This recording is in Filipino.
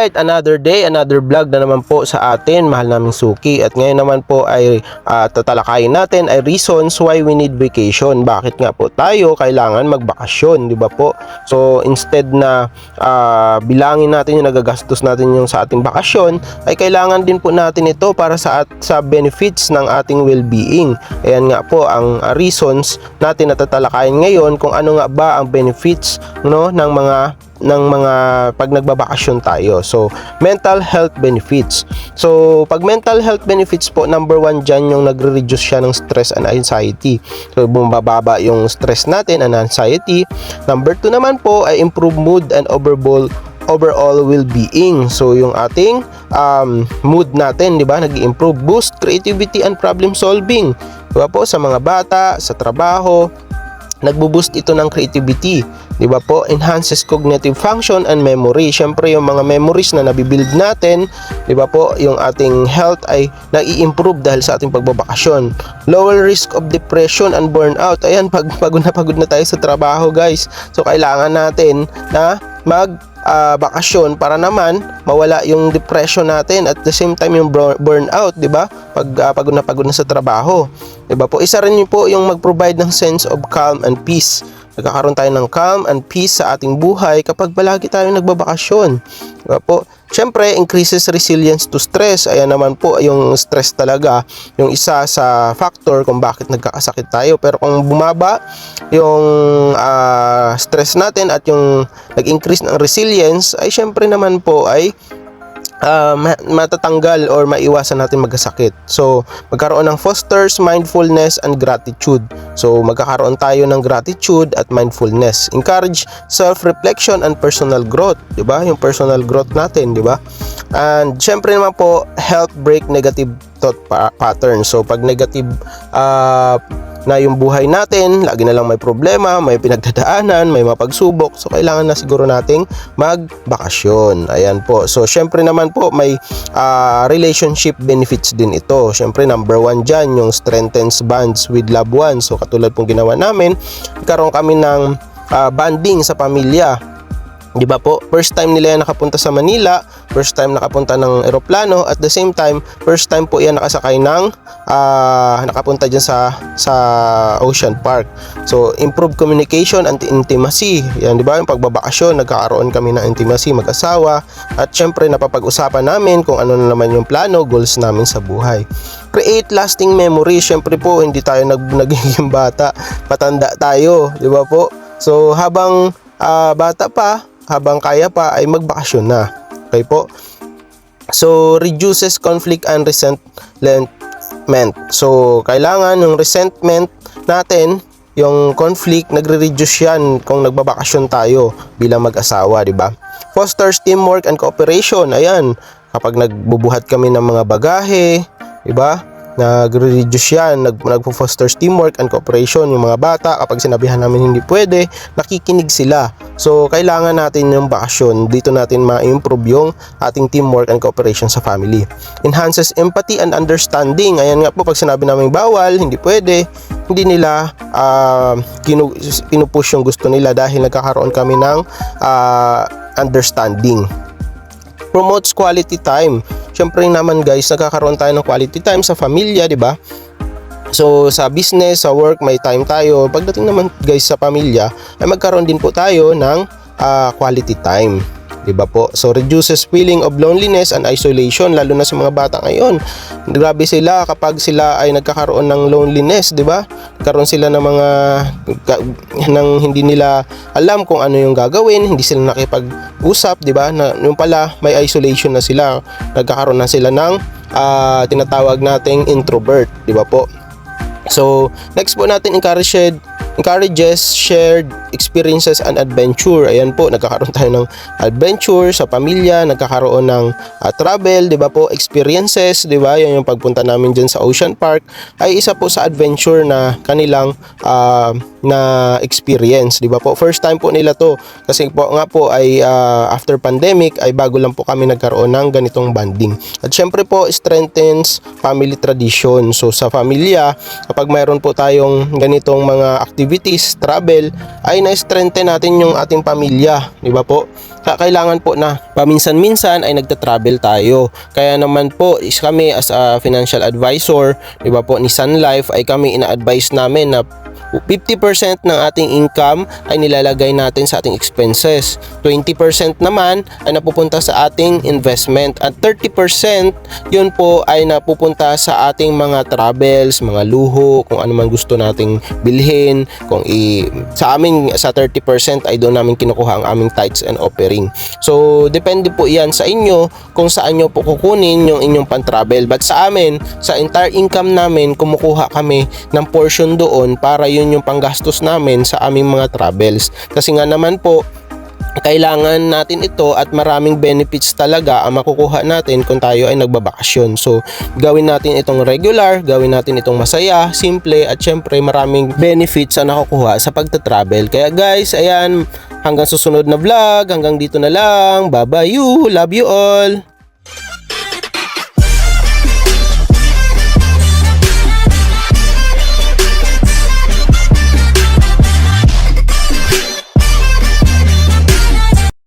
Alright, another day, another vlog na naman po sa atin, mahal naming suki. At ngayon naman po ay tatalakayin natin ay reasons why we need vacation. Bakit nga po tayo kailangan magbakasyon, di ba po? So instead na bilangin natin yung nagagastos natin yung sa ating bakasyon, ay kailangan din po natin ito para sa benefits ng ating well-being. Ayan nga po ang reasons natin na tatalakayin ngayon kung ano nga ba ang benefits ng mga pag nagbabakasyon tayo. So, mental health benefits. So, pag mental health benefits po, number 1 dyan yung nagre-reduce siya ng stress and anxiety. So, bumababa yung stress natin and anxiety. Number 2 naman po ay improve mood and overall well-being. So, yung ating mood natin, di ba, nag-improve, boost creativity and problem solving. Diba po, sa mga bata, sa trabaho, nagbo-boost ito ng creativity, di ba po? Enhances cognitive function and memory. Syempre yung mga memories na nabibuild natin, di ba po, yung ating health ay nai-improve dahil sa ating pagbabakasyon. Lower risk of depression and burnout. Ayan, pagod na tayo sa trabaho, guys. So kailangan natin na bakasyon para naman mawala yung depression natin, at the same time yung burnout, di ba? Pagod na sa trabaho. Diba po? Isa rin po yung mag-provide ng sense of calm and peace. Nagkakaroon tayo ng calm and peace sa ating buhay kapag palagi tayo nagbabakasyon. Diba po? Siyempre, increases resilience to stress. Ayan naman po, yung stress talaga, yung isa sa factor kung bakit nagkakasakit tayo. Pero kung bumaba yung stress natin at yung nag-increase ng resilience, ay siyempre naman po ay matatanggal or maiwasan natin magkasakit. So, magkaroon ng fosters mindfulness and gratitude. So, magkakaroon tayo ng gratitude at mindfulness. Encourage self-reflection and personal growth, 'di ba? Yung personal growth natin, 'di ba? And syempre naman po, help break negative thought pattern. So, pag negative na yung buhay natin, lagi na lang may problema, may pinagdadaanan, may mapagsubok. So, kailangan na siguro nating magbakasyon. Ayan po. So, syempre naman po, may relationship benefits din ito. Syempre, number 1 dyan, yung strengthens bonds with loved ones. So, katulad pong ginawa namin, karoon kami ng bonding sa pamilya. Di ba po? First time nila yan nakapunta sa Manila, first time nakapunta ng eroplano, at the same time, first time po yan nakasakay ng nakapunta dyan sa Ocean Park. So, improve communication and intimacy. Yan, di ba? Yung pagbabakasyon, nagkakaroon kami ng intimacy, mag-asawa, at syempre napapag-usapan namin kung ano na naman yung plano, goals namin sa buhay. Create lasting memories. Syempre po, hindi tayo nagiging bata, patanda tayo, di ba po? So, habang bata pa, habang kaya pa, ay magbakasyon na. Okay po? So, reduces conflict and resentment. So, kailangan yung resentment natin, yung conflict, nagre-reduce yan kung nagbabakasyon tayo bilang mag-asawa, di ba? Fosters teamwork and cooperation. Ayan, kapag nagbubuhat kami ng mga bagahe, di ba? Nagre-reduce yan, nagpo-fosters teamwork and cooperation. Yung mga bata, kapag sinabihan namin hindi pwede, nakikinig sila. So, kailangan natin yung bakasyon. Dito natin ma-improve yung ating teamwork and cooperation sa family. Enhances empathy and understanding. Ayan nga po, pag sinabi namin bawal, hindi pwede, hindi nila pinupush yung gusto nila dahil nagkakaroon kami ng understanding. Promotes quality time. Syempre naman guys, nagkakaroon tayo ng quality time sa pamilya, di ba? So, sa business, sa work, may time tayo. Pagdating naman guys sa pamilya, ay magkaroon din po tayo ng quality time. Diba po? So, reduces feeling of loneliness and isolation, lalo na sa mga bata ngayon. Grabe sila kapag sila ay nagkakaroon ng loneliness, diba? Nagkaroon sila ng mga hindi nila alam kung ano yung gagawin, hindi sila nakipag-usap, diba? Yung pala, may isolation na sila. Nagkakaroon na sila ng tinatawag nating introvert, diba po? So, next po natin, encourages shared experiences and adventure. Ayan po, nagkakaroon tayo ng adventure sa pamilya, nagkakaroon ng travel, di ba po, experiences, di ba? Yan yung pagpunta namin dyan sa Ocean Park ay isa po sa adventure na kanilang na experience, di ba po? First time po nila to kasi po nga po ay after pandemic ay bago lang po kami nagkaroon ng ganitong bonding. At syempre po, strengthens family tradition. So sa pamilya, kapag mayroon po tayong ganitong mga activities, travel, ay ina-strengthen natin yung ating pamilya, di ba po? Kailangan po na paminsan-minsan ay nagta-travel tayo. Kaya naman po is kami as a financial advisor, di ba po, ni Sun Life ay kami ina-advise namin na 50% ng ating income ay nilalagay natin sa ating expenses. 20% naman ay napupunta sa ating investment at 30% yun po ay napupunta sa ating mga travels, mga luho, kung ano man gusto nating bilhin. Sa amin sa 30% ay doon namin kinukuha ang aming tithes and offering. So depende po yan sa inyo kung saan nyo po kukunin yung inyong pan-travel. But sa amin, sa entire income namin, kumukuha kami ng portion doon para yun yung panggastos namin sa aming mga travels. Kasi nga naman po, kailangan natin ito at maraming benefits talaga ang makukuha natin kung tayo ay nagbabakasyon. So, gawin natin itong regular, gawin natin itong masaya, simple, at syempre maraming benefits ang nakukuha sa pagta-travel. Kaya guys, ayan, hanggang susunod na vlog, hanggang dito na lang. Bye-bye you, love you all!